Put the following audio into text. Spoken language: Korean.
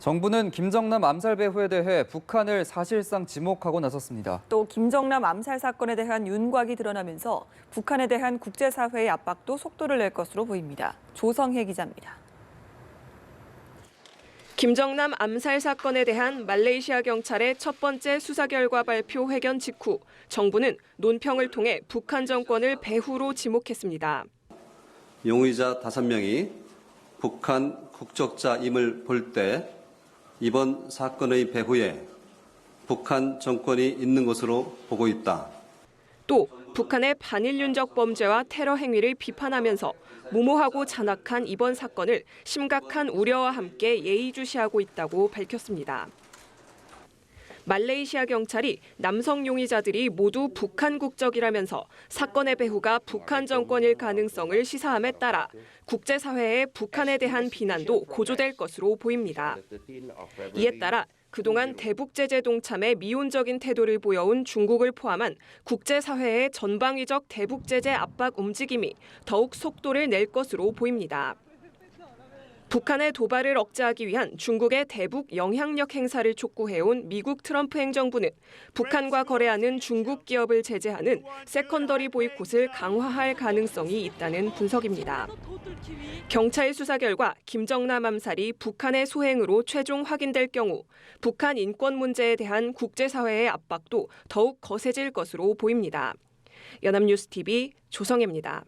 정부는 김정남 암살 배후에 대해 북한을 사실상 지목하고 나섰습니다. 또 김정남 암살 사건에 대한 윤곽이 드러나면서 북한에 대한 국제사회의 압박도 속도를 낼 것으로 보입니다. 조성혜 기자입니다. 김정남 암살 사건에 대한 말레이시아 경찰의 첫 번째 수사 결과 발표 회견 직후 정부는 논평을 통해 북한 정권을 배후로 지목했습니다. 용의자 5명이 북한 국적자임을 볼 때 이번 사건의 배후에 북한 정권이 있는 것으로 보고 있다. 또 북한의 반인륜적 범죄와 테러 행위를 비판하면서 무모하고 잔악한 이번 사건을 심각한 우려와 함께 예의주시하고 있다고 밝혔습니다. 말레이시아 경찰이 남성 용의자들이 모두 북한 국적이라면서 사건의 배후가 북한 정권일 가능성을 시사함에 따라 국제사회의 북한에 대한 비난도 고조될 것으로 보입니다. 이에 따라 그동안 대북 제재 동참에 미온적인 태도를 보여온 중국을 포함한 국제사회의 전방위적 대북 제재 압박 움직임이 더욱 속도를 낼 것으로 보입니다. 북한의 도발을 억제하기 위한 중국의 대북 영향력 행사를 촉구해온 미국 트럼프 행정부는 북한과 거래하는 중국 기업을 제재하는 세컨더리 보이콧을 강화할 가능성이 있다는 분석입니다. 경찰 수사 결과 김정남 암살이 북한의 소행으로 최종 확인될 경우 북한 인권 문제에 대한 국제사회의 압박도 더욱 거세질 것으로 보입니다. 연합뉴스TV 조성혜입니다.